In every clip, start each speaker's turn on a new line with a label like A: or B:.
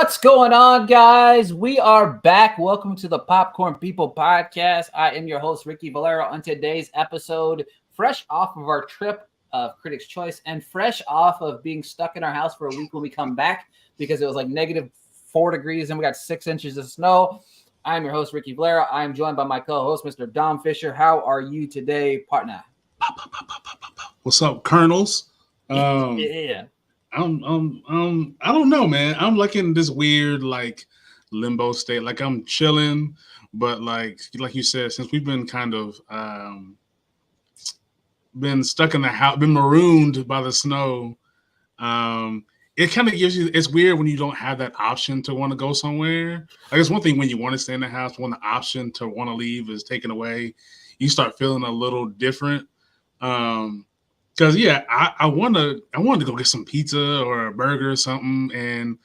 A: What's going on, guys? We are back. Welcome to the Popcorn People podcast. I am your host, Ricky Valero. On today's episode, fresh off of our trip of Critics' Choice and fresh off of being stuck in our house for a week when we come back because it was like -4 degrees and we got 6 inches of snow. I'm your host, Ricky Valero. I am joined by my co-host, Mr. Dom Fisher. How are you today, partner?
B: What's up, Colonels?
A: Yeah.
B: I don't know, man. I'm like in this weird like limbo state. Like I'm chilling, but like you said, since we've been kind of been stuck in the house, been marooned by the snow. It kind of gives you. It's weird when you don't have that option to want to go somewhere. Like it's one thing when you want to stay in the house, when the option to want to leave is taken away, you start feeling a little different. Because I wanted to go get some pizza or a burger or something, and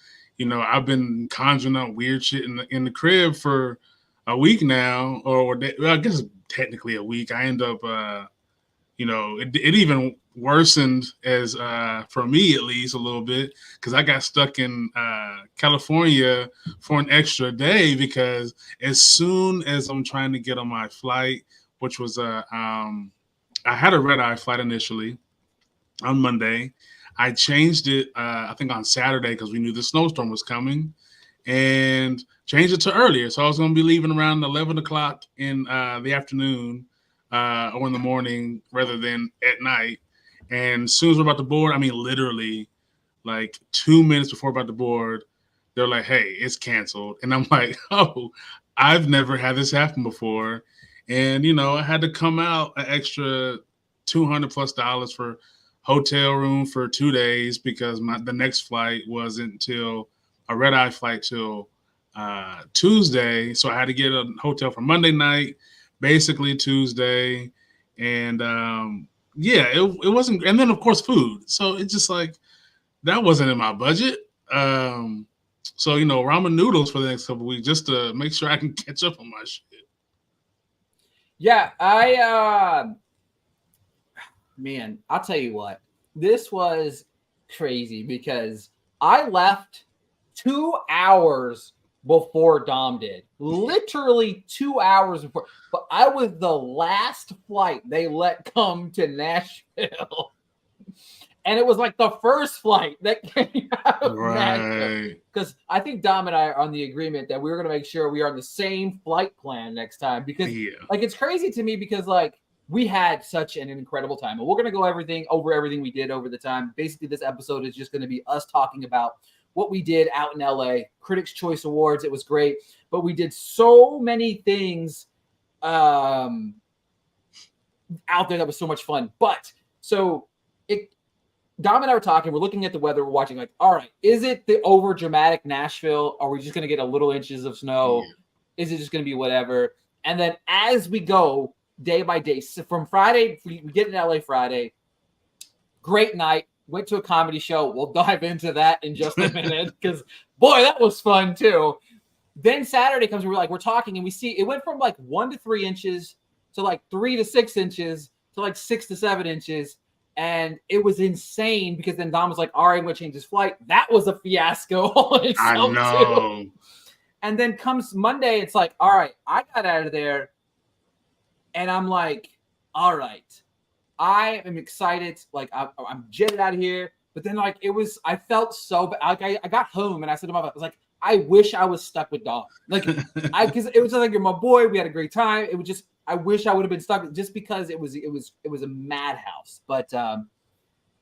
B: I've been conjuring up weird shit in the crib for a week now, I guess technically a week. I end up, it even worsened as for me at least a little bit because I got stuck in California for an extra day because as soon as I'm trying to get on my flight, which was I had a red-eye flight initially on Monday. I changed it, I think on Saturday because we knew the snowstorm was coming and changed it to earlier. So I was going to be leaving around 11 o'clock in the afternoon or in the morning rather than at night. And as soon as we're about to board, I mean, literally like 2 minutes before we're about to board, they're like, hey, it's canceled. And I'm like, oh, I've never had this happen before. And, I had to come out an extra $200+ for hotel room for 2 days because the next flight wasn't until a red-eye flight till Tuesday. So I had to get a hotel for Monday night, basically Tuesday. And, it wasn't. And then, of course, food. So it's just like that wasn't in my budget. So, ramen noodles for the next couple of weeks just to make sure I can catch up on my shit.
A: Yeah, man, I'll tell you what, this was crazy because I left 2 hours before Dom did, literally 2 hours before, but I was the last flight they let come to Nashville. And it was like the first flight that came out of Nashville. Because I think Dom and I are on the agreement that we were going to make sure we are on the same flight plan next time. Because it's crazy to me because we had such an incredible time. And we're going to go over everything we did over the time. Basically, this episode is just going to be us talking about what we did out in LA. Critics' Choice Awards. It was great. But we did so many things out there that was so much fun. But so Dom and I were talking, we're looking at the weather, we're watching like, all right, is it the over dramatic Nashville? Are we just going to get a little inches of snow? Yeah. Is it just going to be whatever? And then as we go day by day, so from Friday, we get in LA Friday, great night, went to a comedy show. We'll dive into that in just a minute because boy, that was fun too. Then Saturday comes, we're talking and we see it went from like 1 to 3 inches to like 3 to 6 inches to like 6 to 7 inches. And it was insane because then Dom was like, all right, I'm going to change his flight. That was a fiasco.
B: I know.
A: Too. And then comes Monday, it's like, all right, I got out of there. And I'm like, all right, I am excited. Like, I'm jetted out of here. But then, I felt so bad. Like, I got home and I said to my wife, I was like, I wish I was stuck with Dom. Like, because it was just like, you're my boy. We had a great time. It was just, I wish I would have been stuck just because it was a madhouse. But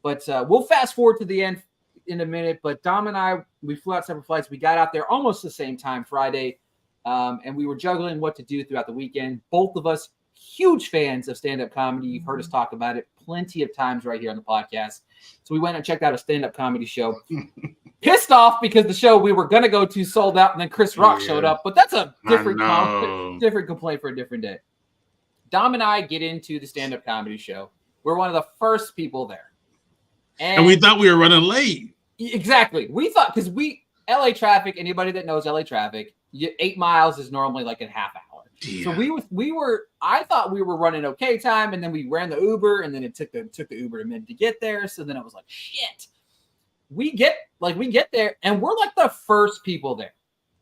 A: we'll fast forward to the end in a minute. But Dom and I, we flew out separate flights. We got out there almost the same time Friday, and we were juggling what to do throughout the weekend. Both of us huge fans of stand-up comedy. You've heard us talk about it plenty of times right here on the podcast. So we went and checked out a stand-up comedy show. Pissed off because the show we were going to go to sold out, and then Chris Rock showed up. But that's a different complaint for a different day. Dom and I get into the stand-up comedy show. We're one of the first people there.
B: And we thought we were running late.
A: Exactly. We thought, because LA traffic, anybody that knows LA traffic, 8 miles is normally like a half hour. Yeah. So I thought we were running okay time, and then we ran the Uber, and then it took the Uber a minute to get there. So then I was like, shit. we get there and we're like the first people there.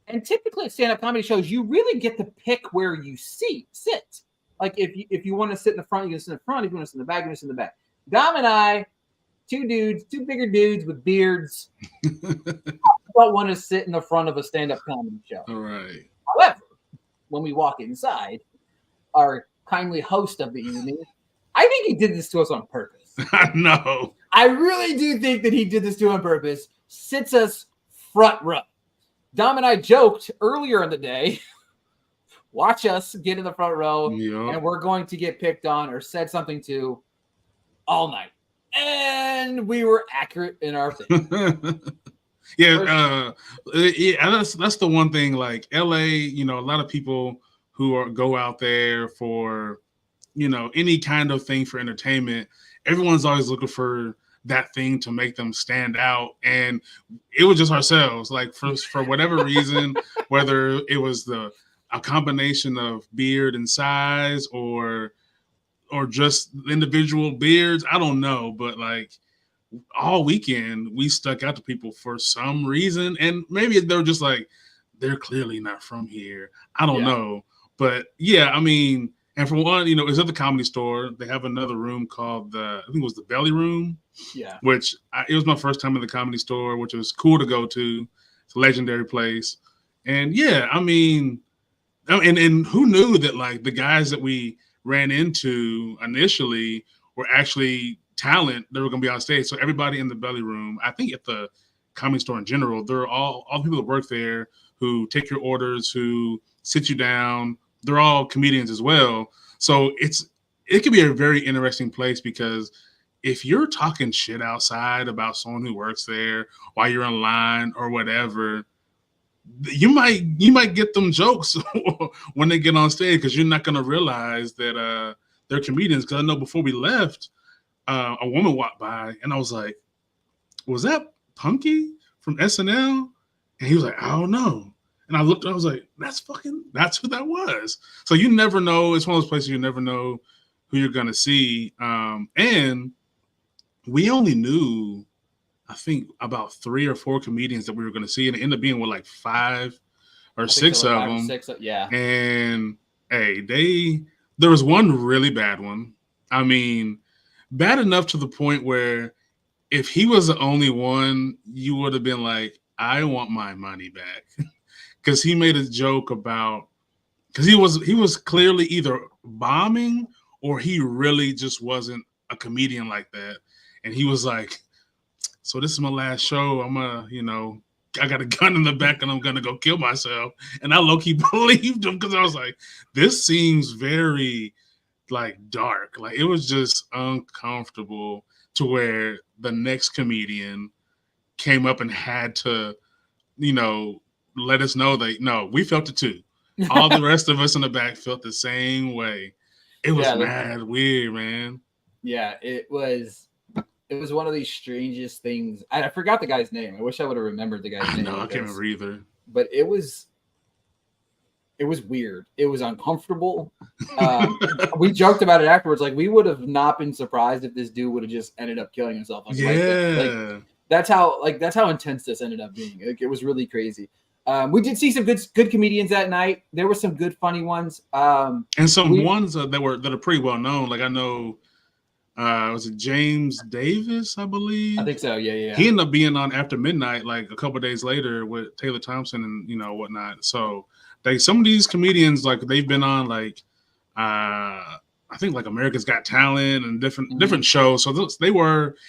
A: And typically at stand-up comedy shows, you really get to pick where you sit. Like if you want to sit in the front, you can sit in the front. If you want to sit in the back, you can sit in the back. Dom and I, two bigger dudes with beards, don't want to sit in the front of a stand-up comedy show.
B: All right.
A: However, when we walk inside, our kindly host of the evening, I think he did this to us on purpose.
B: I know.
A: I really do think that he did this to on purpose. Sits us front row. Dom and I joked earlier in the day, watch us get in the front row, and we're going to get picked on or said something to all night. And we were accurate in our thing.
B: Yeah, that's the one thing. Like LA, a lot of people who go out there for, any kind of thing for entertainment. Everyone's always looking for that thing to make them stand out, and it was just ourselves. Like for whatever reason, whether it was a combination of beard and size, or just individual beards, I don't know, but like all weekend we stuck out to people for some reason, and maybe they were just like, they're clearly not from here. I don't know, but yeah, I mean, and for one, it's at the Comedy Store. They have another room called I think it was the Belly Room. Yeah, which it was my first time in the Comedy Store, which was cool to go to. It's a legendary place, and yeah, I mean, and who knew that like the guys that we ran into initially were actually talent that were going to be on stage. So everybody in the Belly Room, I think at the Comedy Store in general, they're all the people that work there who take your orders, who sit you down. They're all comedians as well. So it could be a very interesting place, because if you're talking shit outside about someone who works there while you're in line or whatever, you might get them jokes when they get on stage, because you're not going to realize that they're comedians. Because I know before we left, a woman walked by and I was like, was that Punky from SNL? And he was like, I don't know. And I looked and I was like, that's who that was. So you never know. It's one of those places you never know who you're going to see. And we only knew, I think, about 3 or 4 comedians that we were going to see. And it ended up being like 5 or 6 of them.
A: Yeah.
B: And hey, there was one really bad one. I mean, bad enough to the point where if he was the only one, you would have been like, I want my money back. Because he made a joke about, because he was clearly either bombing or he really just wasn't a comedian like that. And he was like, so this is my last show. I'm I got a gun in the back and I'm going to go kill myself. And I low-key believed him, because I was like, this seems very like dark. Like it was just uncomfortable, to where the next comedian came up and had to, let us know that, no, we felt it too. All the rest of us in the back felt the same way. It was mad weird, man.
A: Yeah, it was one of these strangest things. I forgot the guy's name. I wish I would have remembered the guy's name.
B: No, I can't remember either.
A: But it was weird. It was uncomfortable. We joked about it afterwards. Like, we would have not been surprised if this dude would have just ended up killing himself. Like, that's how intense this ended up being. Like, it was really crazy. We did see some good comedians that night. There were some good funny ones.
B: And some ones that are pretty well known. Like I know, was it James Davis, I believe?
A: I think so. Yeah.
B: He ended up being on After Midnight like a couple of days later with Taylor Thompson and whatnot. So some of these comedians, like they've been on like I think like America's Got Talent and different shows. So it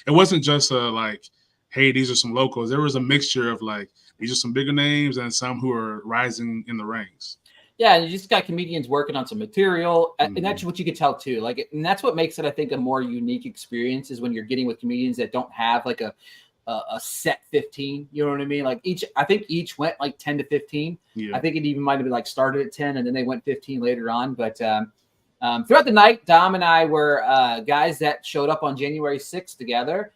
B: wasn't just like, hey, these are some locals. There was a mixture of like, these are some bigger names and some who are rising in the ranks.
A: Yeah, and you just got comedians working on some material, and that's what you could tell too. Like, and that's what makes it, I think, a more unique experience, is when you're getting with comedians that don't have like a set 15. You know what I mean? Like I think each went like 10 to 15. Yeah. I think it even might have been like started at 10 and then they went 15 later on. But throughout the night, Dom and I were guys that showed up on January 6th together.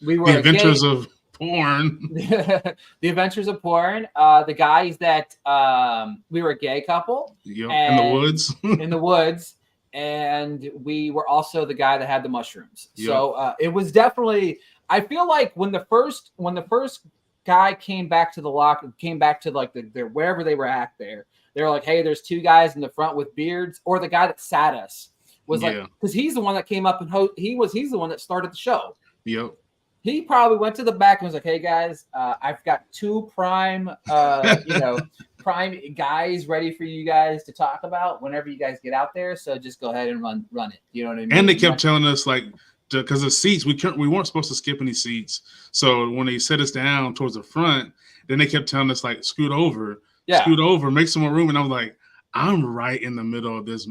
A: We were
B: the Adventures of Porn.
A: The Adventures of Porn. The guys that we were a gay couple.
B: Yep. In the woods.
A: In the woods. And we were also the guy that had the mushrooms. Yep. So it was definitely, I feel like when the first guy came back to like the wherever they were at there, they were like, hey, there's two guys in the front with beards, or the guy that sat us was like, because he's the one that came up and he's the one that started the show.
B: Yep.
A: He probably went to the back and was like, hey guys, I've got two prime prime guys ready for you guys to talk about whenever you guys get out there. So just go ahead and run it. You know what I mean?
B: And they kept telling us, like, because the seats, we weren't supposed to skip any seats. So when they set us down towards the front, then they kept telling us, like, scoot over, make some more room. And I was like, I'm right in the middle of this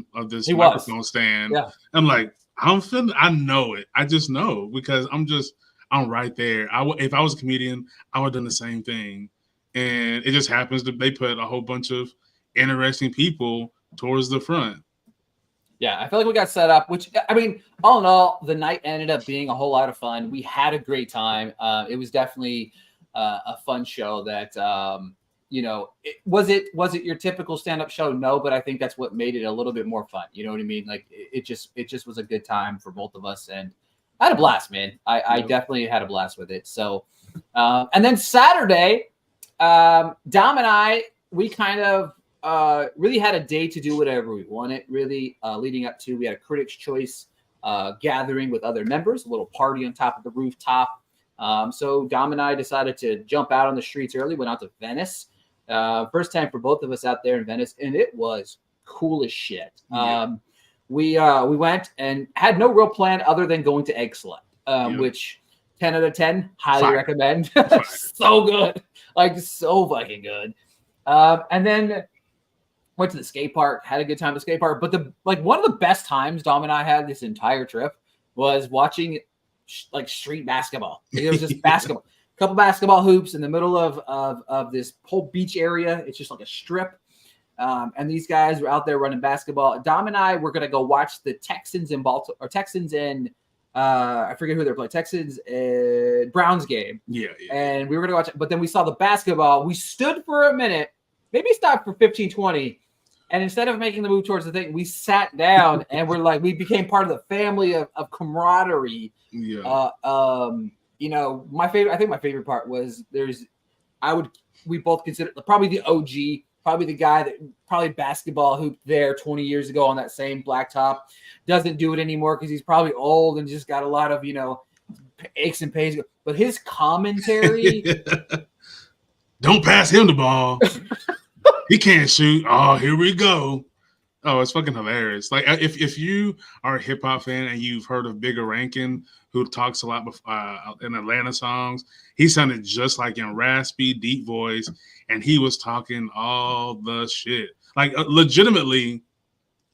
B: microphone stand.
A: Yeah.
B: I'm like, I know it. I just know because I'm right there. If I was a comedian, I would have done the same thing. And it just happens that they put a whole bunch of interesting people towards the front.
A: Yeah, I feel like we got set up, which, I mean, all in all, the night ended up being a whole lot of fun. We had a great time. It was definitely a fun show that, was it your typical stand-up show? No, but I think that's what made it a little bit more fun. You know what I mean? Like, it just was a good time for both of us. And I had a blast, man. I definitely had a blast with it. So, and then Saturday, Dom and I, we kind of really had a day to do whatever we wanted, really, leading up to, we had a Critics' Choice gathering with other members, a little party on top of the rooftop. So Dom and I decided to jump out on the streets early, went out to Venice. First time for both of us out there in Venice, and it was cool as shit.
B: Yeah.
A: We went and had no real plan other than going to Egg Select, which 10 out of 10, highly recommend. So good. Like, so fucking good. And then went to the skate park, had a good time at the skate park. But one of the best times Dom and I had this entire trip was watching street basketball. It was just basketball. A couple basketball hoops in the middle of this whole beach area. It's just like a strip. And these guys were out there running basketball. Dom and I were going to go watch the Texans in Baltimore, or Texans in, I forget who they're playing, Texans and Browns game.
B: Yeah.
A: And we were going to watch it, but then we saw the basketball. We stood for a minute, maybe stopped for 15, 20. And instead of making the move towards the thing, we sat down and we became part of the family of camaraderie.
B: Yeah.
A: I think my favorite part was we both consider probably the OG, probably the guy that probably basketball hooped there 20 years ago on that same blacktop. Doesn't do it anymore because he's probably old and just got a lot of, aches and pains. But his commentary.
B: Don't pass him the ball. He can't shoot. Oh, here we go. Oh, it's fucking hilarious. Like, if you are a hip hop fan and you've heard of Bigger Rankin, who talks a lot in Atlanta songs, he sounded just like in raspy, deep voice, and he was talking all the shit. Like, legitimately,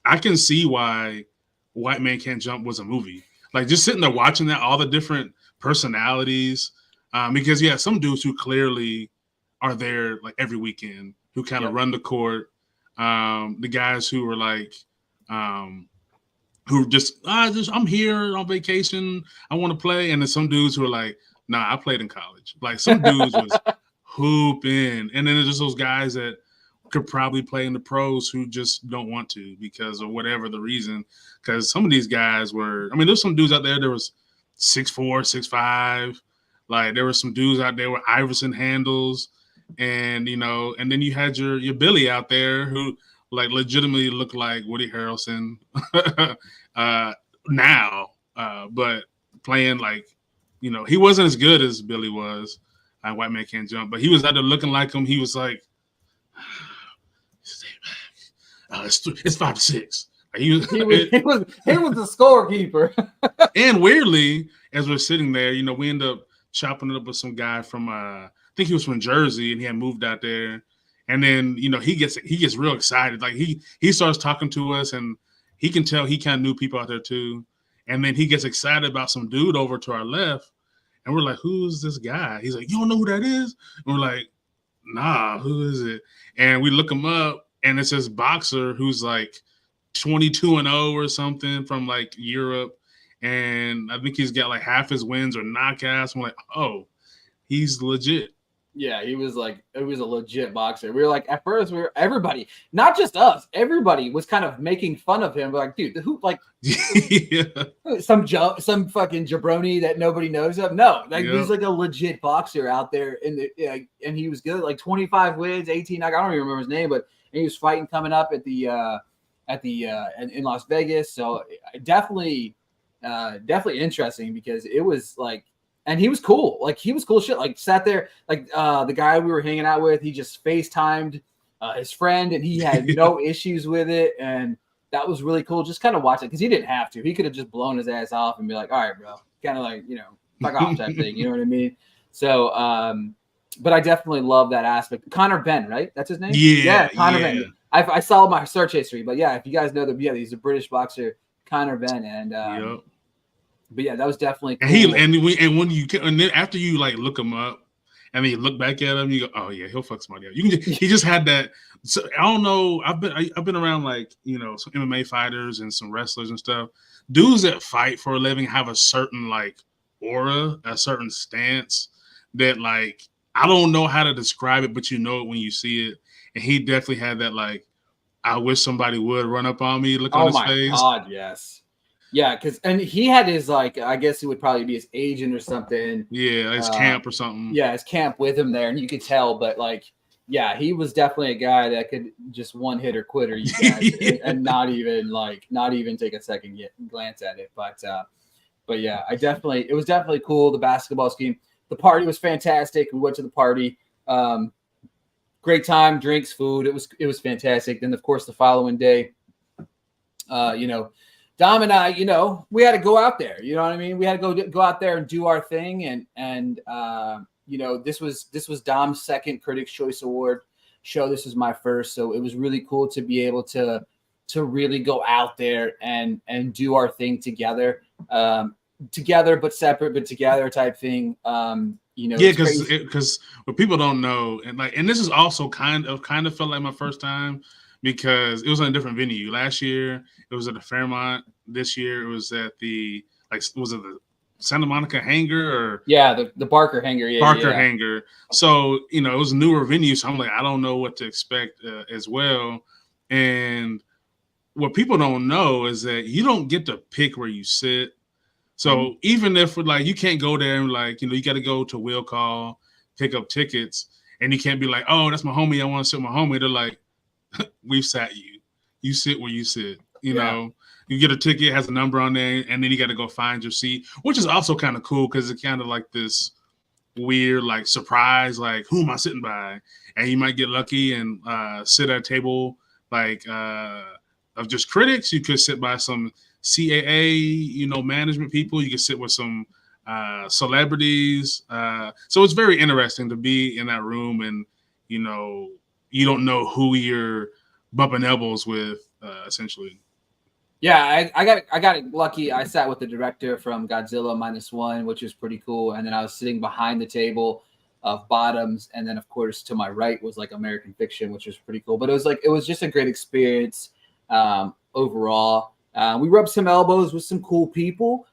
B: I can see why White Man Can't Jump was a movie. Like, just sitting there watching that, all the different personalities, because some dudes who clearly are there like every weekend, who kind of run the court. The guys who were like, who I'm here on vacation, I want to play. And then some dudes who are like, nah, I played in college. Like, some dudes was hooping. And then there's just those guys that could probably play in the pros who just don't want to because of whatever the reason. Because some of these guys there's some dudes out there that was 6'4", 6'5". Like, there were some dudes out there with Iverson handles. And and then you had your Billy out there who like legitimately looked like Woody Harrelson now, but playing like he wasn't as good as Billy was. White Man Can't Jump, but he was out there looking like him. He was like, it's 5 to 6. He was
A: the scorekeeper.
B: And weirdly, as we're sitting there, we end up chopping it up with some guy from I think he was from Jersey and he had moved out there. And then, he gets real excited. Like he starts talking to us and he can tell he kind of knew people out there too. And then he gets excited about some dude over to our left. And we're like, who's this guy? He's like, you don't know who that is? And we're like, nah, who is it? And we look him up and it's this boxer who's like 22-0 or something from like Europe. And I think he's got like half his wins or knockouts. I'm like, oh, he's legit.
A: Yeah, he was a legit boxer. We were like, at first, everybody, not just us, everybody was kind of making fun of him. We're like, dude, who, like,
B: Yeah.
A: some fucking jabroni that nobody knows of? No, like,
B: Yep.
A: he's like a legit boxer out there, and he was good, like 25 wins, 18. I don't even remember his name, but he was fighting coming up in Las Vegas. So definitely interesting because it was like. And he was cool. Like, he was cool shit. Like, sat there, like, the guy we were hanging out with, he just FaceTimed his friend, and he had no issues with it. And that was really cool. Just kind of watch it, because he didn't have to. He could have just blown his ass off and be like, all right, bro. Kind of like, fuck off type thing. You know what I mean? So, but I definitely love that aspect. Conor Benn, right? That's his name?
B: Yeah.
A: Conor Benn. I saw my search history. But, yeah, if you guys know that, yeah, he's a British boxer, Conor Benn. And,
B: Yep.
A: But yeah, that was definitely cool.
B: And when you and then after you like look him up and then you look back at him, you go, oh yeah, he'll fuck somebody up. He just had that. So I don't know. I've been around like some MMA fighters and some wrestlers and stuff. Dudes that fight for a living have a certain like aura, a certain stance that like I don't know how to describe it, but you know it when you see it. And he definitely had that like, I wish somebody would run up on me look on his face.
A: Oh my God, yes. Yeah, and he had his, like, I guess it would probably be his agent or something.
B: Yeah, his camp or something.
A: Yeah, his camp with him there, and you could tell. But like, yeah, he was definitely a guy that could just one hitter quitter you guys and not even take a second glance at it. But yeah, it was definitely cool. The basketball scheme, the party was fantastic. We went to the party. Great time, drinks, food. It was fantastic. Then of course the following day, Dom and I, we had to go out there. You know what I mean? We had to go out there and do our thing. And this was Dom's second Critics' Choice Award show. This was my first, so it was really cool to be able to really go out there and do our thing together, but separate, but together type thing.
B: Yeah, because what people don't know, and this is also kind of felt like my first time. Because it was in a different venue. Last year, it was at the Fairmont. This year, it was at the was it the Santa Monica Hangar or
A: the Barker Hangar?
B: Barker Hangar. So it was a newer venue. So I'm like, I don't know what to expect as well. And what people don't know is that you don't get to pick where you sit. So even if you can't go there and you got to go to will call, pick up tickets, and you can't be like, oh, that's my homie. I want to sit with my homie. They're like, we've sat you. You sit where you sit. You know, you get a ticket, has a number on there, and then you got to go find your seat, which is also kind of cool because it's kind of like this weird, surprise, who am I sitting by? And you might get lucky and sit at a table of just critics. You could sit by some CAA, management people. You could sit with some celebrities. So it's very interesting to be in that room and, you don't know who you're bumping elbows with, essentially.
A: Yeah, I got lucky. I sat with the director from Godzilla -1, which was pretty cool. And then I was sitting behind the table of Bottoms. And then, of course, to my right was American Fiction, which was pretty cool. But it was just a great experience overall. We rubbed some elbows with some cool people.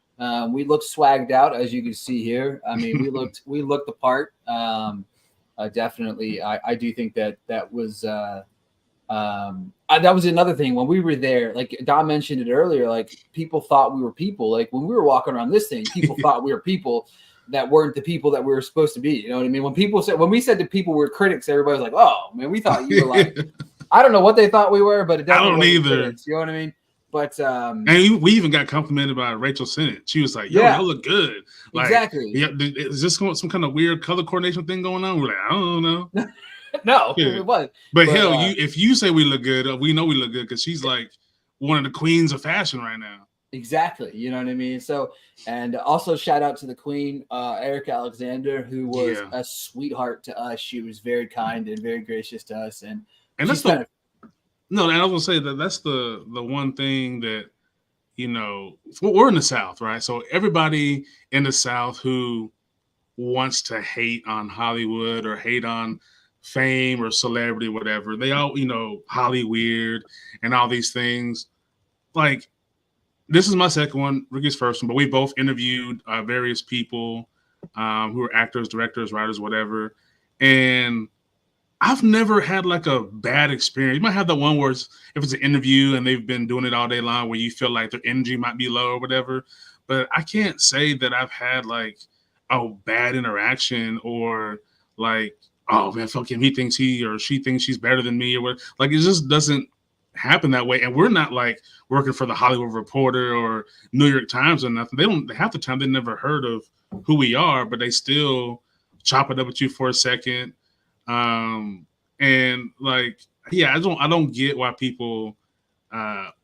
A: We looked swagged out, as you can see here. I mean, we looked the part. Definitely, I do think that was that was another thing when we were there. Like Dom mentioned it earlier, people thought we were people. Like when we were walking around this thing, people thought we were people that weren't the people that we were supposed to be. You know what I mean? When we said to people we're critics, everybody was like, "Oh man, we thought you were I don't know what they thought we were, but it definitely
B: I don't either.
A: Critics, you know what I mean? But
B: and we even got complimented by Rachel Sennett. She was like, "Yo, y'all look good."
A: Exactly.
B: Yeah, is this some kind of weird color coordination thing going on? We're like, I don't know.
A: No, it was.
B: But hell, if you say we look good, we know we look good because she's one of the queens of fashion right now.
A: Exactly. You know what I mean? So, and also shout out to the queen, Erica Alexander, who was a sweetheart to us. She was very kind and very gracious to us. And
B: that's no, and I was gonna say that's the one thing that, we're in the South, right? So everybody in the South who wants to hate on Hollywood or hate on fame or celebrity, whatever, they all, Holly weird and all these things. This is my second one, Ricky's first one, but we both interviewed various people who are actors, directors, writers, whatever. And I've never had like a bad experience. You might have the one where if it's an interview and they've been doing it all day long where you feel like their energy might be low or whatever. But I can't say that I've had like a bad interaction or like, oh man, fuck him. He thinks he or she thinks she's better than me or what. Like it just doesn't happen that way. And we're not like working for the Hollywood Reporter or New York Times or nothing. They don't half the time they never heard of who we are, but they still chop it up with you for a second. And like, yeah, I don't get why people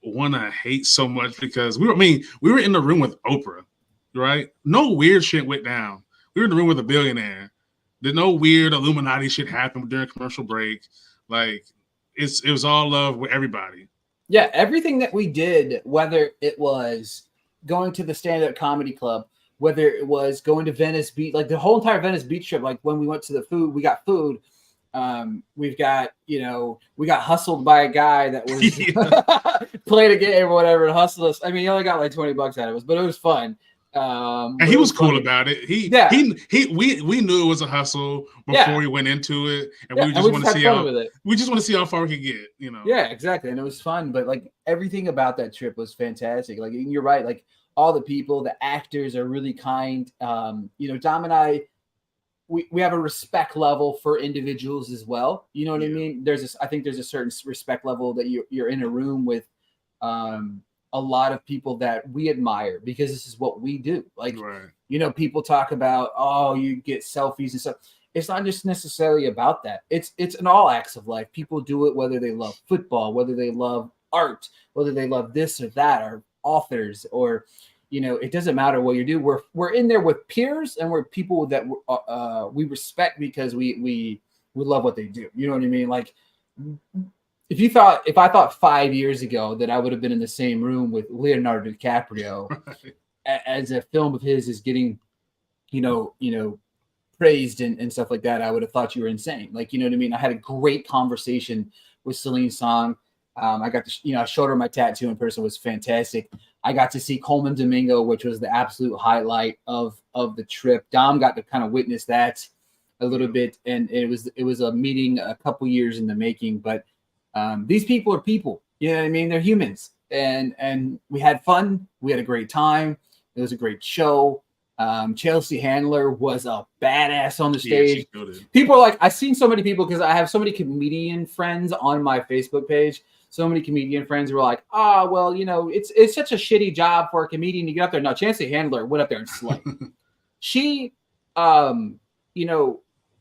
B: want to hate so much because we were in the room with Oprah, right? No weird shit went down. We were in the room with a billionaire. Did no weird Illuminati shit happen during a commercial break. Like it was all love with everybody.
A: Yeah, everything that we did, whether it was going to the stand-up comedy club, whether it was going to Venice Beach, like the whole entire Venice Beach trip, like when we went to the food, we got food. We got hustled by a guy that was played a game or whatever and hustled us. I mean, he only got like $20 out of us, but it was fun.
B: And he was cool about it. We knew it was a hustle before we went into it, and we just want to see how far we could get.
A: Yeah, exactly, and it was fun. But like everything about that trip was fantastic. Like you're right. Like all the people, the actors are really kind. Dom and I. We have a respect level for individuals as well. You know what I mean? I think there's a certain respect level that you're in a room with a lot of people that we admire because this is what we do. Like, right. People talk about, oh, you get selfies and stuff. It's not just necessarily about that. It's in all acts of life. People do it whether they love football, whether they love art, whether they love this or that, or authors, or it doesn't matter what you do. We're in there with peers and we're people that we respect because we love what they do. You know what I mean? Like if I thought 5 years ago that I would have been in the same room with Leonardo DiCaprio as a film of his is getting, praised and stuff like that, I would have thought you were insane. Like, you know what I mean? I had a great conversation with Celine Song. I got to, I showed her my tattoo in person. It was fantastic. I got to see Coleman Domingo, which was the absolute highlight of the trip. Dom got to kind of witness that a little bit, and it was a meeting a couple years in the making. But these people are people. You know what I mean? They're humans, and we had fun. We had a great time. It was a great show. Chelsea Handler was a badass on the stage. People are like, I've seen so many people because I have so many comedian friends on my Facebook page. So many comedian friends were like, well, it's such a shitty job for a comedian to get up there. No, Chelsea Handler went up there and slayed. She,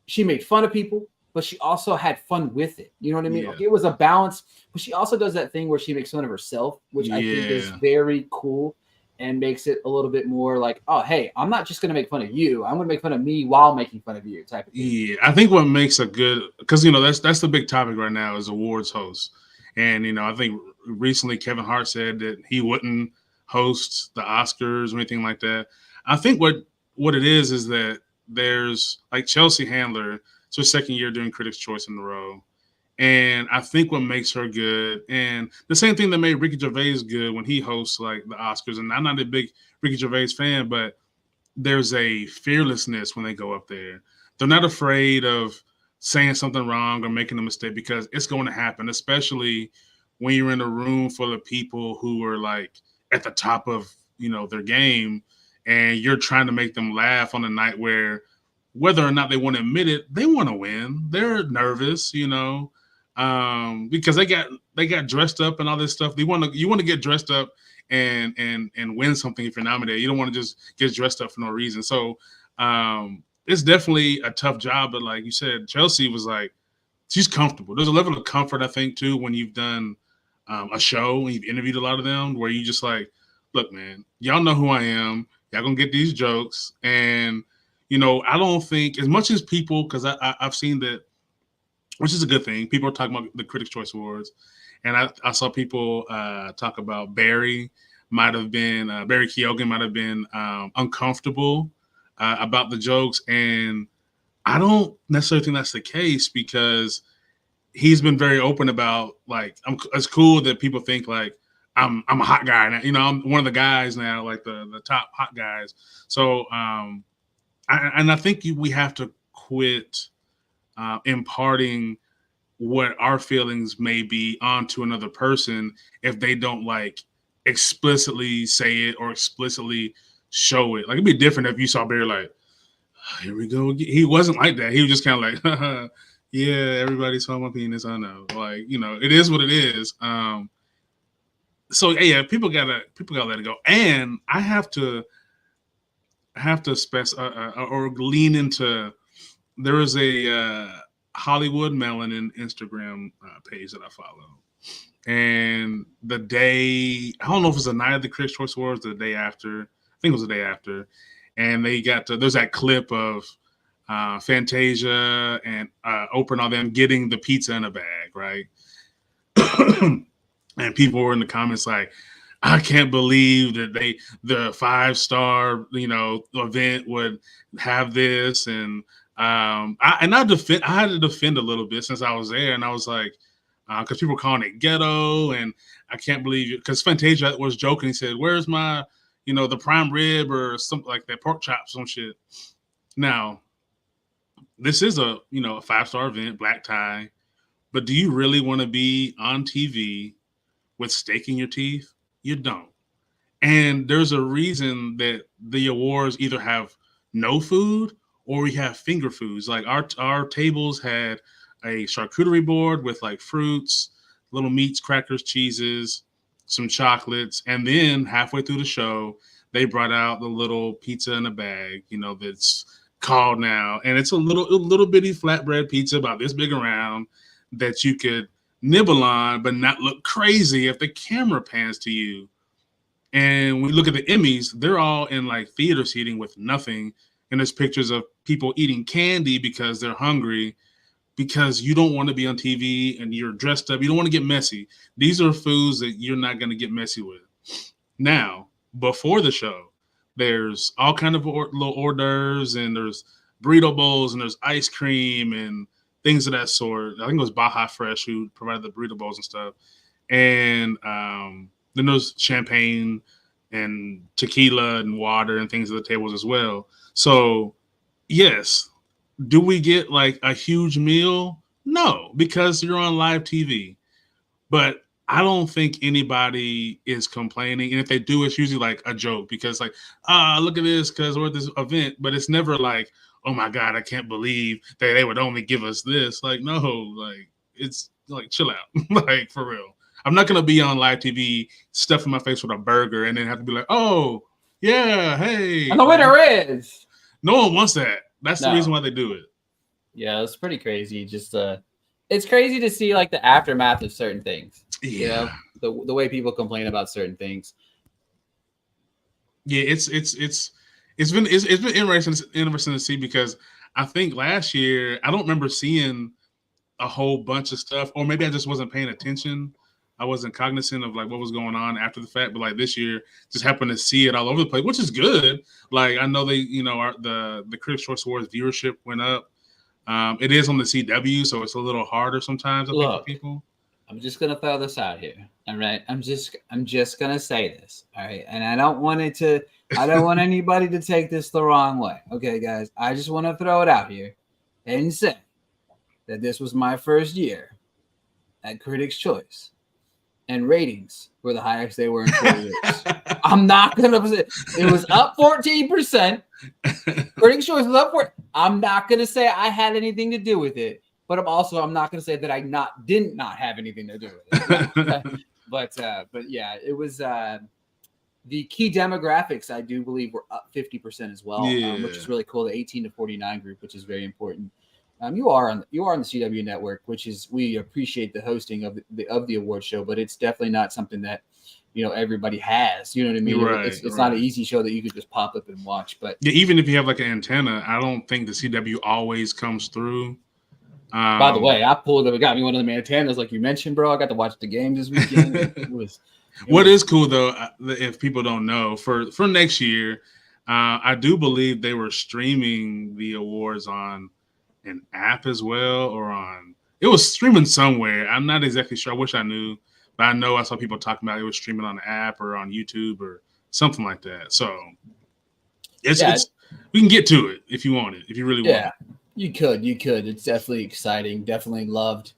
A: she made fun of people, but she also had fun with it. You know what I mean? Yeah. Like, it was a balance, but she also does that thing where she makes fun of herself, which I think is very cool and makes it a little bit more like, oh, hey, I'm not just going to make fun of you. I'm going to make fun of me while making fun of you type of thing.
B: Yeah, I think what makes a good, because, that's the big topic right now is awards hosts. And, I think recently Kevin Hart said that he wouldn't host the Oscars or anything like that. I think what it is that there's like Chelsea Handler, it's her second year doing Critics' Choice in a row. And I think what makes her good, and the same thing that made Ricky Gervais good when he hosts like the Oscars, and I'm not a big Ricky Gervais fan, but there's a fearlessness when they go up there. They're not afraid of saying something wrong or making a mistake because it's going to happen, especially when you're in a room full of people who are like at the top of, their game, and you're trying to make them laugh on a night where whether or not they want to admit it, they want to win. They're nervous, because they got dressed up and all this stuff. You want to get dressed up and win something if you're nominated. You don't want to just get dressed up for no reason. So it's definitely a tough job, but like you said, Chelsea was like, she's comfortable. There's a level of comfort, I think, too, when you've done a show and you've interviewed a lot of them where you just like, look, man, y'all know who I am. Y'all gonna get these jokes. And, I don't think as much as people, because I've seen that, which is a good thing. People are talking about the Critics' Choice Awards. And I saw people talk about Barry Keoghan might have been uncomfortable about the jokes, and I don't necessarily think that's the case because he's been very open about like it's cool that people think like I'm a hot guy now. I'm one of the guys now, like the top hot guys. So I think we have to quit imparting what our feelings may be onto another person if they don't like explicitly say it or explicitly show it. Like it'd be different if you saw Barry like, oh, here we go again. He wasn't like that. He was just kind of like, yeah, everybody saw my penis. I know, like it is what it is. So yeah, people gotta let it go. And I have to or lean into. There is a Hollywood Melanin Instagram page that I follow, and the day I don't know if it was the night of the Critics' Choice Awards, or the day after. I think it was the day after, and they got there's that clip of Fantasia and Oprah and all them getting the pizza in a bag, right? And people were in the comments like, I can't believe that the 5-star event would have this, and I had to defend a little bit since I was there, and I was like, because people were calling it ghetto, and I can't believe it because Fantasia was joking. He said, "Where's my the prime rib or something like that, pork chops, some shit." Now, this is a 5-star event, black tie, but do you really want to be on TV with steak in your teeth? You don't. And there's a reason that the awards either have no food or we have finger foods. Like our tables had a charcuterie board with like fruits, little meats, crackers, cheeses, some chocolates, and then halfway through the show, they brought out the little pizza in a bag, that's called now, and it's a little bitty flatbread pizza about this big around that you could nibble on but not look crazy if the camera pans to you. And when we look at the Emmys, they're all in like theater seating with nothing, and there's pictures of people eating candy because they're hungry, because you don't want to be on TV and you're dressed up. You don't want to get messy. These are foods that you're not going to get messy with. Now, before the show, there's all kind of little hors d'oeuvres, and there's burrito bowls, and there's ice cream and things of that sort. I think it was Baja Fresh who provided the burrito bowls and stuff. And then there's champagne and tequila and water and things at the tables as well. So, yes, do we get like a huge meal? No, because you're on live TV. But I don't think anybody is complaining. And if they do, it's usually like a joke because like, look at this because we're at this event. But it's never like, oh my God, I can't believe that they would only give us this. Like, no, like it's like chill out. Like for real. I'm not going to be on live TV stuffing my face with a burger and then have to be like, oh, yeah, hey.
A: And the winner is.
B: No one wants that. That's the reason why they do it.
A: Yeah, it's pretty crazy. Just it's crazy to see like the aftermath of certain things.
B: Yeah.
A: The way people complain about certain things.
B: Yeah, it's been interesting to see because I think last year I don't remember seeing a whole bunch of stuff, or maybe I just wasn't paying attention. I wasn't cognizant of like what was going on after the fact, but like this year, just happened to see it all over the place, which is good. Like I know they, the Critics' Choice Awards viewership went up. It is on the CW, so it's a little harder sometimes. I think for people.
A: I'm just gonna throw this out here. All right, I'm just gonna say this. All right, and I don't want anybody to take this the wrong way. Okay, guys, I just want to throw it out here and say that this was my first year at Critics' Choice. And ratings were the highest they were in 4 years. I'm not gonna say it was up 14%. Critics' Choice was up for. I'm not gonna say I had anything to do with it, but I'm not gonna say that I did not have anything to do with it. But yeah, it was the key demographics. I do believe were up 50% as well, which is really cool. The 18 to 49 group, which is very important. You are on the CW network, we appreciate the hosting of the award show, but it's definitely not something that everybody has. You know what I mean?
B: Right,
A: it's not an easy show that you could just pop up and watch. But
B: yeah, even if you have like an antenna, I don't think the CW always comes through.
A: By the way, I pulled up, got me one of the antennas, like you mentioned, bro. I got to watch the game this weekend. What
B: is cool though, if people don't know, for next year, I do believe they were streaming the awards on an app as well, it was streaming somewhere. I'm not exactly sure. I wish I knew, but I know I saw people talking about it was streaming on the app or on YouTube or something like that. So it's we can get to it if you want it, if you really want it.
A: You could. It's definitely exciting. Definitely loved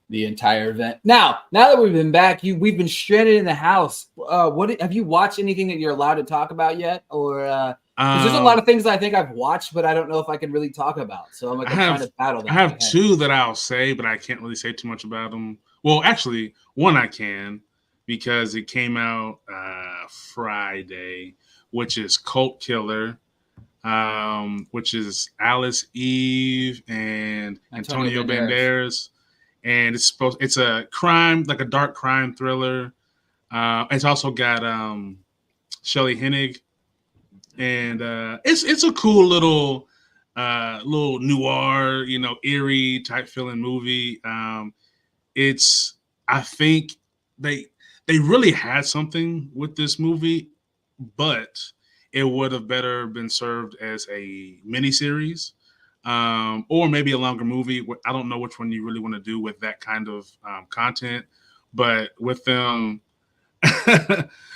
A: the entire event. Now that we've been back, we've been stranded in the house. What have you watched? Anything that you're allowed to talk about yet, or because there's a lot of things that I think I've watched, but I don't know if I can really talk about. So I'm trying to battle that.
B: I have two that I'll say, but I can't really say too much about them. Well, actually, one I can because it came out Friday, which is Cult Killer. Which is Alice Eve and Antonio Banderas. And it's a crime, like a dark crime thriller. It's also got Shelley Hennig. And it's a cool little noir, eerie type feeling movie. I think they really had something with this movie, but it would have better been served as a miniseries, or maybe a longer movie. I don't know which one you really want to do with that kind of content, but with them,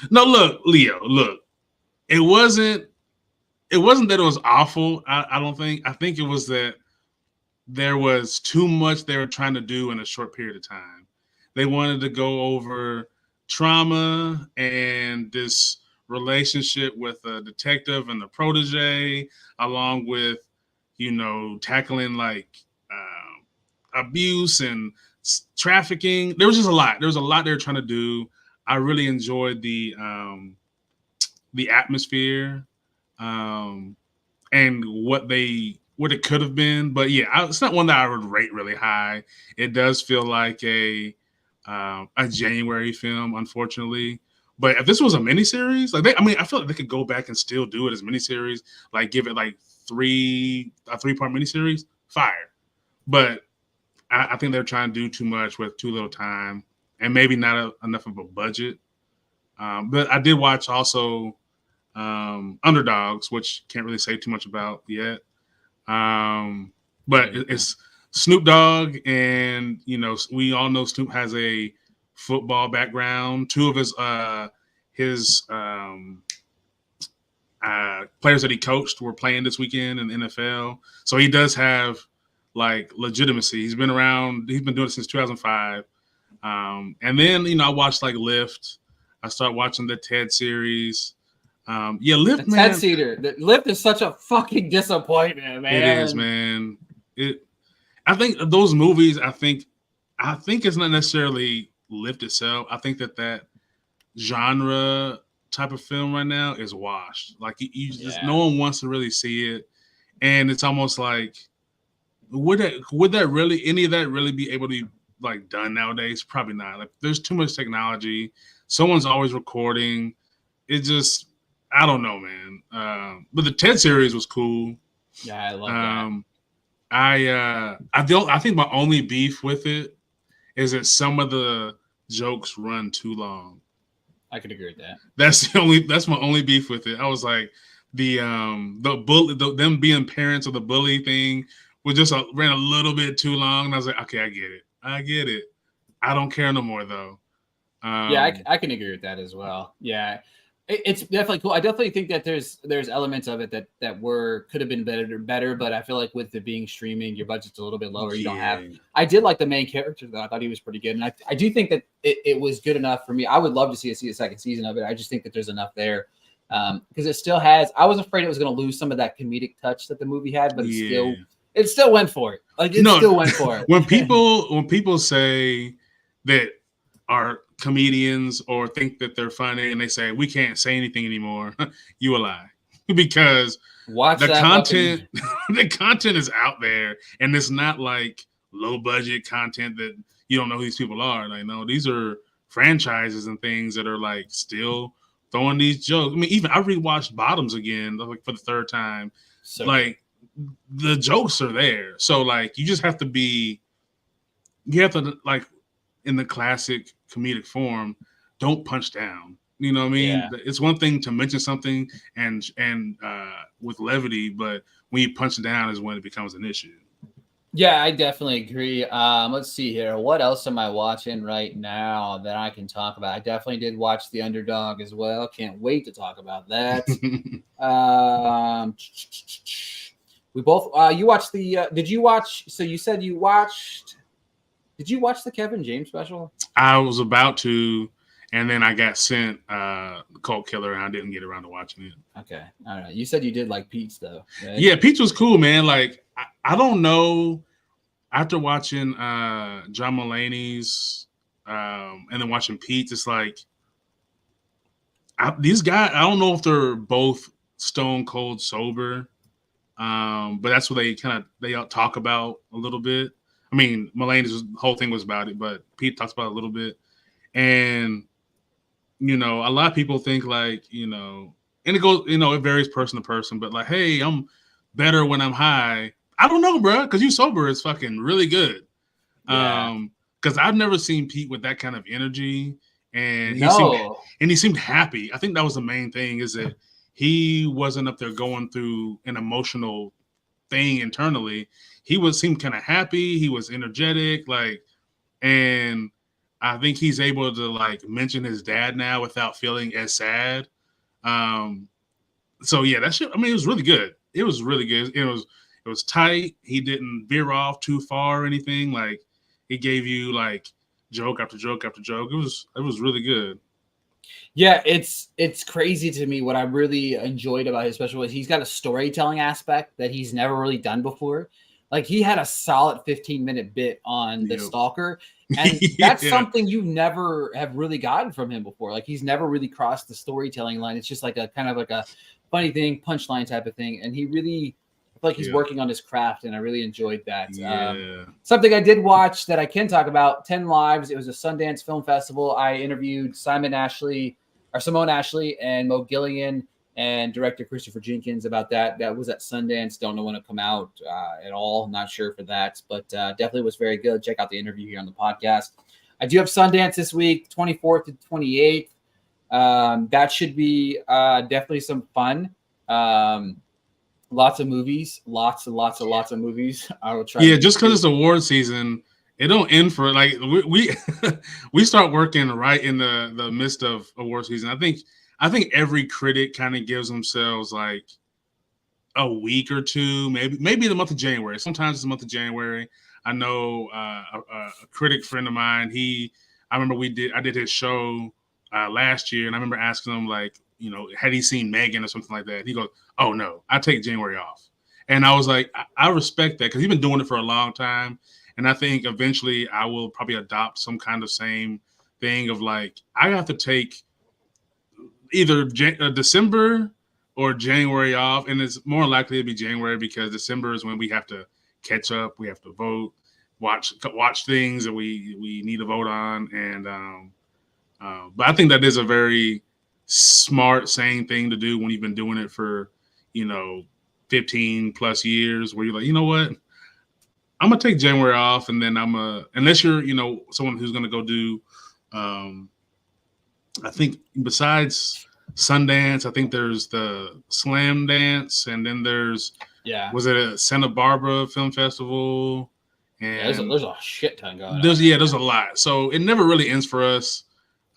B: no, look, Leo, look, it wasn't that it was awful. I don't think. I think it was that there was too much they were trying to do in a short period of time. They wanted to go over trauma and this relationship with a detective and the protege, along with tackling like abuse and trafficking. There was just a lot. There was a lot they were trying to do. I really enjoyed the atmosphere and what it could have been. But yeah, it's not one that I would rate really high. It does feel like a January film, unfortunately. But if this was a miniseries, I feel like they could go back and still do it as miniseries, like give it like a 3-part miniseries, fire. But I think they're trying to do too much with too little time, and maybe not enough of a budget. But I did watch also Underdogs, which can't really say too much about yet. But it's Snoop Dogg, and we all know Snoop has a football background. Two of his players that he coached were playing this weekend in the NFL, so he does have like legitimacy. He's been around. He's been doing it since 2005. And then I watched like Lift. I started watching the Ted series. Lift,
A: the
B: man.
A: Lift is such a fucking disappointment, man.
B: It is, man. I think those movies. I think it's not necessarily Lift itself. I think that genre type of film right now is washed. Like no one wants to really see it, and it's almost like would that really any of that really be able to be like done nowadays? Probably not. Like there's too much technology. Someone's always recording. It just I don't know, man. But the Ted series was cool.
A: Yeah, I love
B: that. I think my only beef with it is that some of the jokes run too long.
A: I could agree with that.
B: That's my only beef with it. I was like the bully, them being parents of the bully thing was just ran a little bit too long. And I was like, okay, I get it. I don't care no more though.
A: I can agree with that as well. Yeah. It's definitely cool. I definitely think that there's elements of it that could have been better, but I feel like with it being streaming, your budget's a little bit lower. You don't have. I did like the main character though. I thought he was pretty good, and I do think that it was good enough for me. I would love to see a second season of it. I just think that there's enough there because it still has. I was afraid it was going to lose some of that comedic touch that the movie had, but it still went for it. Like still went for it.
B: When people say that are comedians or think that they're funny and they say we can't say anything anymore, you a lie, because the content is out there, and it's not like low budget content that you don't know who these people are. Like, no, these are franchises and things that are like still throwing these jokes. I mean, even I rewatched Bottoms again like for the third time. So like the jokes are there. So like you have to like in the classic comedic form, don't punch down. You know what I mean? Yeah. It's one thing to mention something and with levity, but when you punch down is when it becomes an issue.
A: Yeah, I definitely agree. Let's see here. What else am I watching right now that I can talk about? I definitely did watch The Underdog as well. Can't wait to talk about that. We both. You watched the? Did you watch? So you said you watched. Did you watch the Kevin James special?
B: I was about to, and then I got sent Cult Killer, and I didn't get around to watching it.
A: Okay, all right. You said you did like Pete's though. Right?
B: Yeah, Peach was cool, man. Like I don't know. After watching John Mulaney's and then watching Pete's, it's like these guys. I don't know if they're both stone cold sober, but that's what they talk about a little bit. I mean, Mulaney's whole thing was about it, but Pete talks about it a little bit. And, a lot of people think like, and it goes, it varies person to person, but like, hey, I'm better when I'm high. I don't know, bro, because you sober is fucking really good.
A: Yeah.
B: Because I've never seen Pete with that kind of energy. And he seemed happy. I think that was the main thing, is that he wasn't up there going through an emotional thing internally. He seemed kind of happy. He was energetic, and I think he's able to mention his dad now without feeling as sad. So yeah, that shit. I mean, it was really good. It was really good. It was tight. He didn't veer off too far or anything. Like, he gave you joke after joke after joke. It was really good.
A: Yeah, it's crazy to me. What I really enjoyed about his special was he's got a storytelling aspect that he's never really done before. Like, he had a solid 15-minute bit on the Stalker, and that's something you never have really gotten from him before. Like, he's never really crossed the storytelling line. It's just like a kind of like a funny thing, punchline type of thing. And he really, I feel like he's working on his craft, and I really enjoyed that.
B: Yeah.
A: Something I did watch that I can talk about, 10 Lives. It was a Sundance Film Festival. I interviewed Simone Ashley and Mo Gilligan and director Christopher Jenkins about that. That was at Sundance. Don't know when it'll come out at all. Not sure for that, but definitely was very good. Check out the interview here on the podcast. I do have Sundance this week, 24th to 28th. That should be definitely some fun. Lots of movies, lots and lots of movies. I will try.
B: Yeah, just because it's award season, it don't end for we we start working right in the midst of award season. I think every critic kind of gives themselves like a week or two, maybe the month of January. Sometimes it's the month of January. I know a critic friend of mine. I remember I did his show last year, and I remember asking him had he seen Megan or something like that? He goes, "Oh no, I take January off." And I was like, I respect that, because he's been doing it for a long time. And I think eventually I will probably adopt some kind of same thing of I have to take either December or January off. And it's more likely to be January, because December is when we have to catch up. We have to vote, watch things that we need to vote on. And but I think that is a very smart, sane thing to do when you've been doing it for 15 plus years, where you're like, you know what, I'm gonna take January off, and then unless you're someone who's gonna go do I think besides Sundance, I think there's the Slam Dance, and then there's was it a Santa Barbara Film Festival? And
A: there's a shit ton going on.
B: There's a lot. So it never really ends for us.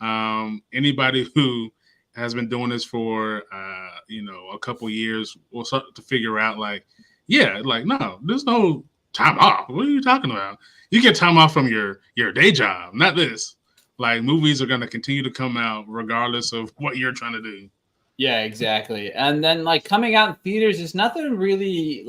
B: Anybody who has been doing this for a couple years will start to figure out no, there's no time off. What are you talking about? You get time off from your day job, not this. Movies are going to continue to come out regardless of what you're trying to do.
A: Yeah, exactly. And then coming out in theaters is nothing really.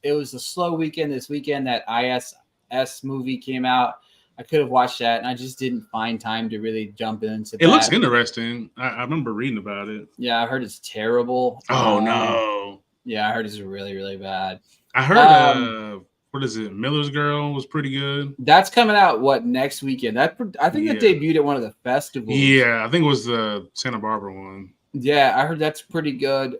A: It was a slow weekend this weekend. That ISS movie came out. I could have watched that, and I just didn't find time to really jump into that.
B: It looks interesting. I remember reading about it.
A: Yeah, I heard it's terrible.
B: Oh, no.
A: Yeah, I heard it's really, really bad.
B: I heard, what is it? Miller's Girl was pretty good.
A: That's coming out, next weekend? I think that debuted at one of the festivals.
B: Yeah, I think it was the Santa Barbara one.
A: Yeah, I heard that's pretty good.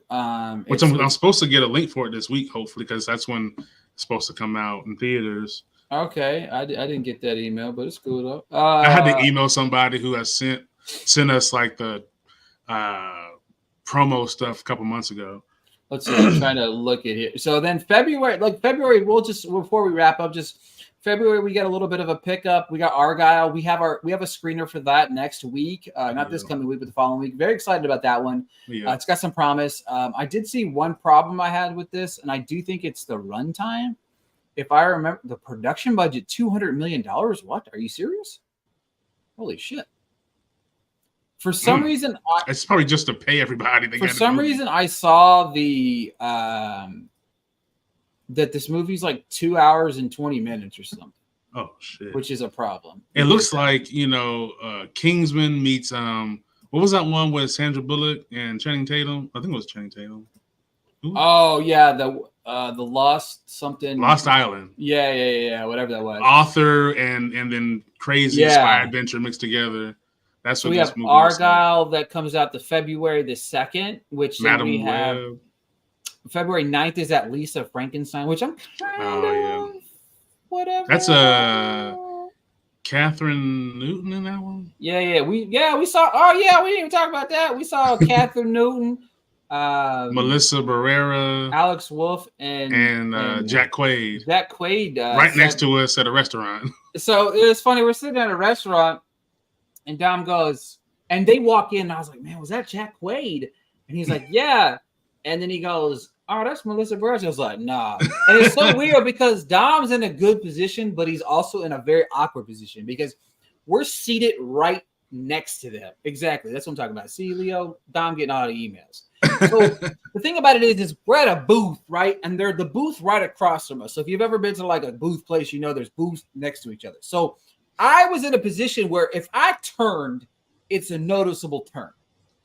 B: Which I'm supposed to get a link for it this week, hopefully, because that's when it's supposed to come out in theaters.
A: Okay, I didn't get that email, but it's cool though.
B: I had to email somebody who has sent us the promo stuff a couple months ago.
A: Let's see. I'm trying to look at it. So then February, we'll just, before we wrap up, just February, we get a little bit of a pickup. We got Argyle. We have a screener for that next week. Not this coming week, but the following week. Very excited about that one.
B: Yeah.
A: It's got some promise. I did see one problem I had with this, and I do think it's the runtime. If I remember, the production budget, $200 million. What? Are you serious? Holy shit. For some reason,
B: it's probably just to pay everybody.
A: For some reason, I saw the that this movie's like 2 hours and 20 minutes or something.
B: Oh shit!
A: Which is a problem.
B: It looks like Kingsman meets what was that one with Sandra Bullock and Channing Tatum? I think it was Channing Tatum. Ooh.
A: Oh yeah, the Lost
B: Island.
A: Yeah, whatever that was.
B: Author and then crazy spy adventure mixed together. That's what
A: we
B: this
A: have
B: movie
A: Argyle that comes out the February the 2nd, which
B: Madam
A: we have
B: Web.
A: February 9th is at Lisa Frankenstein, which I'm kind of whatever.
B: That's Catherine Newton in that one.
A: Yeah, we saw. Oh yeah, we didn't even talk about that. We saw Catherine Newton,
B: Melissa Barrera,
A: Alex Wolff, and
B: Jack Quaid.
A: Jack Quaid,
B: right next to us at a restaurant.
A: So it was funny. We're sitting at a restaurant, and Dom goes, and they walk in. And I was like, "Man, was that Jack Quaid?" And he's like, "Yeah." And then he goes, "Oh, that's Melissa Barrera." I was like, "Nah." And it's so weird because Dom's in a good position, but he's also in a very awkward position because we're seated right next to them. Exactly. That's what I'm talking about. See, Leo, Dom getting all the emails. So the thing about it is we're at a booth, right? And they're the booth right across from us. So if you've ever been to like a booth place, you know there's booths next to each other. So I was in a position where if I turned, it's a noticeable turn.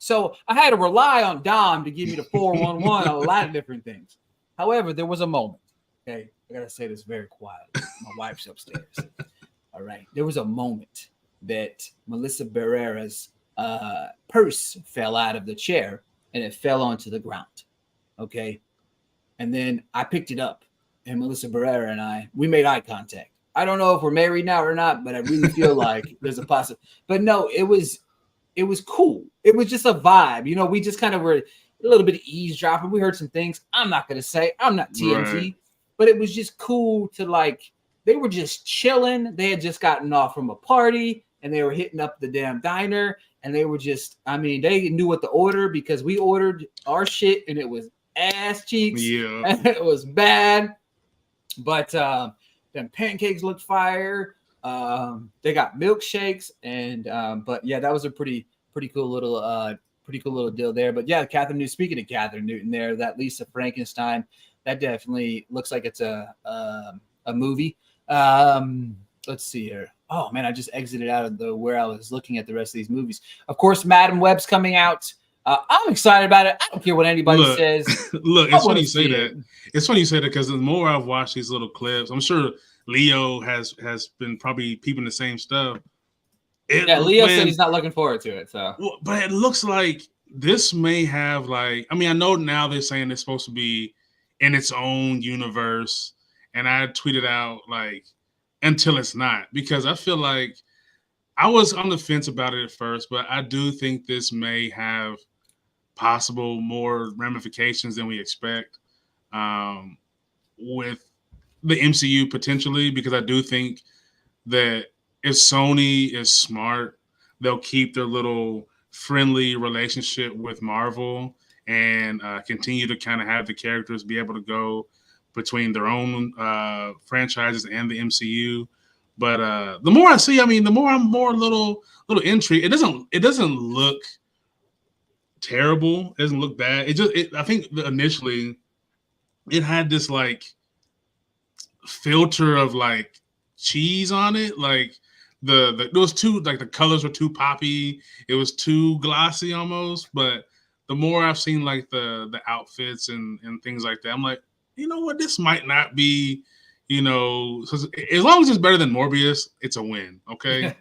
A: So I had to rely on Dom to give me the 411 on a lot of different things. However, there was a moment. Okay, I gotta say this very quietly. My wife's upstairs. All right, there was a moment that Melissa Barrera's purse fell out of the chair and it fell onto the ground. Okay, and then I picked it up, and Melissa Barrera and we made eye contact. I don't know if we're married now or not, but I really feel like there's a possibility. But no, it was cool. It was just a vibe. You know, we just kind of were a little bit of eavesdropping. We heard some things. I'm not going to say. I'm not TMZ. Right. But it was just cool to they were just chilling. They had just gotten off from a party, and they were hitting up the damn diner. And they were just, they knew what to order because we ordered our shit, and it was ass cheeks.
B: Yeah.
A: And it was bad. But them pancakes looked fire. They got milkshakes, and but yeah, that was a pretty cool little deal there. But yeah, Catherine Newton. Speaking of Catherine Newton, there, that Lisa Frankenstein, that definitely looks like it's a movie. Let's see here. Oh man, I just exited out of where I was looking at the rest of these movies. Of course, Madam Web's coming out. I'm excited about it. I don't care what anybody says.
B: Look, it's funny you say that. It's funny you say that because the more I've watched these little clips, I'm sure Leo has been probably peeping the same stuff.
A: Leo said he's not looking forward to it. So,
B: but it looks like this may have I know now they're saying it's supposed to be in its own universe, and I tweeted out until it's not, because I feel like I was on the fence about it at first, but I do think this may have possible more ramifications than we expect with the MCU potentially, because I do think that if Sony is smart, they'll keep their little friendly relationship with Marvel and continue to kind of have the characters be able to go between their own franchises and the MCU. But the more I see, the more I'm more little intrigued. It doesn't look terrible. It doesn't look bad. I think initially it had this filter of cheese on it. Those two, the colors were too poppy. It was too glossy almost. But the more I've seen the outfits and things like that, I'm like, you know what, this might not be, as long as it's better than Morbius, it's a win. Okay.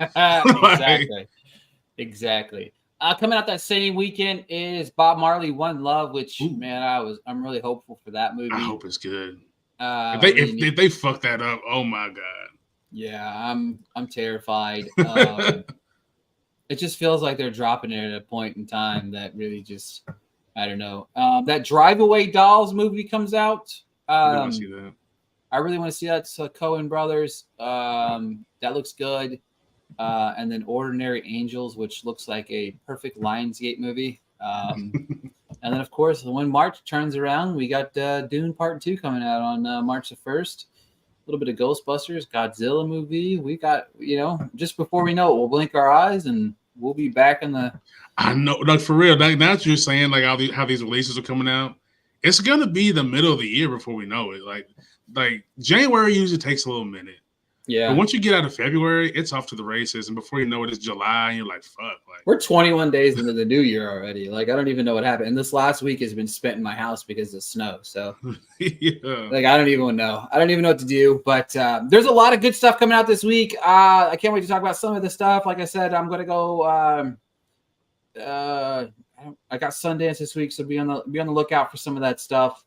A: Exactly. Coming out that same weekend is Bob Marley One Love, which I'm really hopeful for that movie.
B: I hope it's good. If they fuck that up, oh my god.
A: Yeah, I'm terrified. It just feels like they're dropping it at a point in time that really just, I don't know. That Drive Away Dolls movie comes out.
B: I didn't see that.
A: I really want to see that. So Coen Brothers. That looks good. And then Ordinary Angels, which looks like a perfect Lionsgate movie. And then, of course, when March turns around, we got Dune Part 2 coming out on March the 1st. A little bit of Ghostbusters, Godzilla movie. We got, just before we know it, we'll blink our eyes and we'll be back in the.
B: I know, like for real. Now that you're saying like how these releases are coming out, it's gonna be the middle of the year before we know it. Like January usually takes a little minute.
A: Yeah.
B: But once you get out of February, it's off to the races, and before you know it, it's July, and you're like, "Fuck!" Like
A: we're 21 days into the new year already. Like I don't even know what happened. And this last week has been spent in my house because of snow. So,
B: yeah.
A: Like I don't even know. I don't even know what to do. But there's a lot of good stuff coming out this week. I can't wait to talk about some of the stuff. Like I said, I'm gonna go. I got Sundance this week, so be on the lookout for some of that stuff.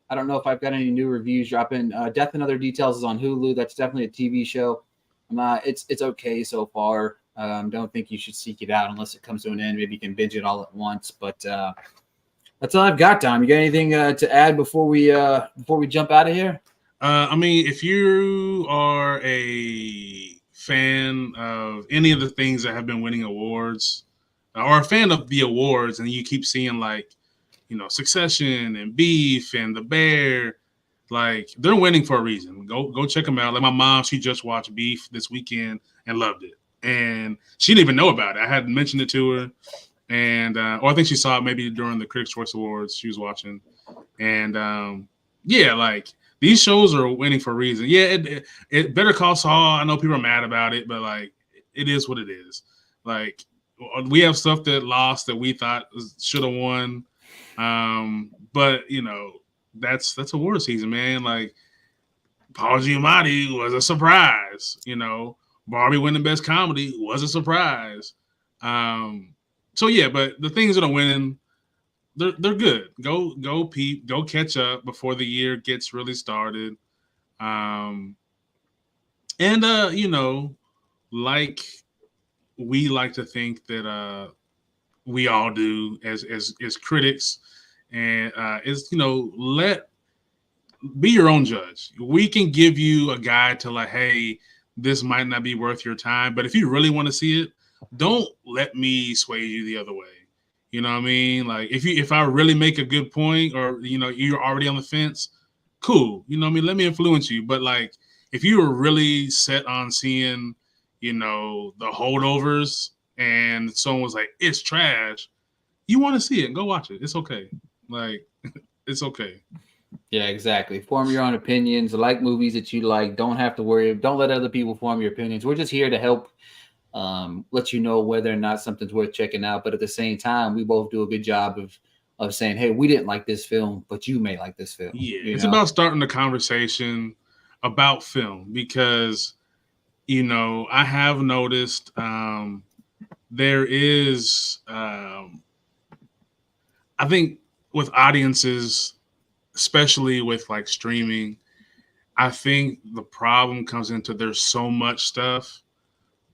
A: I don't know if I've got any new reviews dropping. Death and Other Details is on Hulu. That's definitely a TV show. It's okay so far. Don't think you should seek it out unless it comes to an end. Maybe you can binge it all at once. But that's all I've got, Tom. You got anything to add before we jump out of here?
B: I mean, if you are a fan of any of the things that have been winning awards, or a fan of the awards, and you keep seeing like, Succession and Beef and The Bear, like they're winning for a reason. Go check them out. Like my mom, she just watched Beef this weekend and loved it, and she didn't even know about it. I had mentioned it to her, and or I think she saw it maybe during the Critics' Choice Awards she was watching, and yeah, like these shows are winning for a reason. Yeah, it Better Call Saul. I know people are mad about it, but like it is what it is. Like we have stuff that lost that we thought should have won. But that's award season, man. Like Paul Giamatti was a surprise. Barbie winning Best Comedy was a surprise. So yeah, but the things that are winning, they're good. Go peep, go catch up before the year gets really started. And like we like to think that we all do as critics, and be your own judge. We can give you a guide to like, hey, this might not be worth your time, but if you really want to see it, don't let me sway you the other way. You know what I mean? Like if I really make a good point, or you're already on the fence, cool. You know what I mean? Let me influence you. But like if you were really set on seeing, the holdovers, and someone was like, it's trash, you want to see it, go watch it. It's okay. Like, it's okay.
A: Yeah, exactly. Form your own opinions. Like movies that you like. Don't have to worry. Don't let other people form your opinions. We're just here to help let you know whether or not something's worth checking out. But at the same time, we both do a good job of saying, hey, we didn't like this film, but you may like this film.
B: Yeah, it's about starting the conversation about film because, I have noticed there is, I think with audiences, especially with like streaming, I think the problem comes into there's so much stuff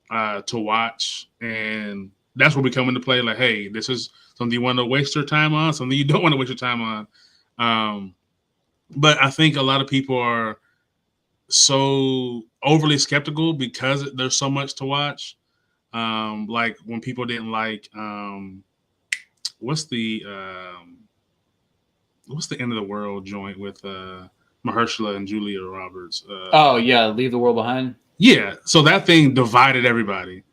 B: to watch, and that's where we come into play. Like, hey, this is something you want to waste your time on, something you don't want to waste your time on. But I think a lot of people are so overly skeptical because there's so much to watch. Like when people didn't like what's the End of the World joint with Mahershala and Julia Roberts?
A: Oh yeah, Leave the World Behind.
B: Yeah, so that thing divided everybody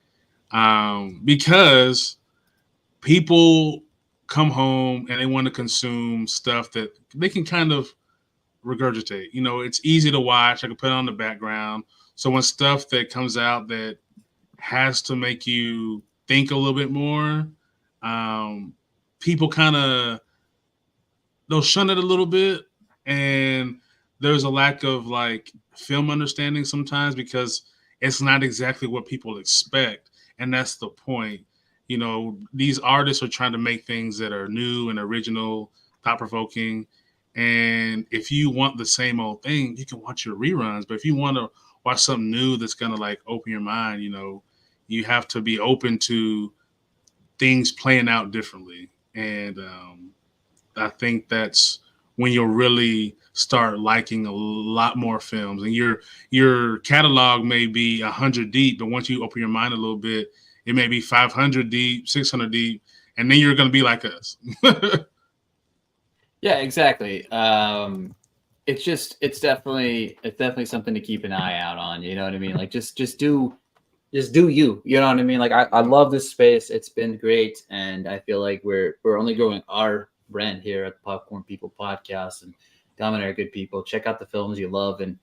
B: because people come home and they want to consume stuff that they can kind of regurgitate. It's easy to watch. I can put it on the background. So when stuff that comes out that has to make you think a little bit more, people kind of they'll shun it a little bit, and there's a lack of like film understanding sometimes because it's not exactly what people expect, and that's the point. These artists are trying to make things that are new and original, thought-provoking, and if you want the same old thing, you can watch your reruns. But if you want to watch something new that's gonna like open your mind, you have to be open to things playing out differently, and I think that's when you'll really start liking a lot more films. And your catalog may be 100 deep, but once you open your mind a little bit, it may be 500 deep, 600 deep, and then you're going to be like us.
A: Yeah, exactly. It's definitely something to keep an eye out on. You know what I mean? Like just do you. You know what I mean? Like I love this space. It's been great, and I feel like we're only growing our brand here at the Popcorn People Podcast, and Dom and I are good people. Check out the films you love, and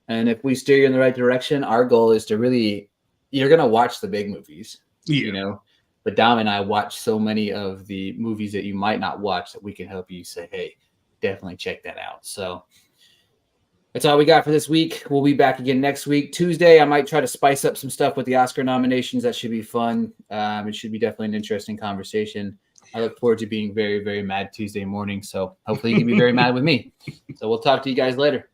A: if we steer you in the right direction, our goal is to really, you're gonna watch the big movies, you know. But Dom and I watch so many of the movies that you might not watch that we can help you say, hey, definitely check that out. So that's all we got for this week. We'll be back again next week. Tuesday, I might try to spice up some stuff with the Oscar nominations. That should be fun. It should be definitely an interesting conversation. I look forward to being very, very mad Tuesday morning. So hopefully you can be very mad with me. So we'll talk to you guys later.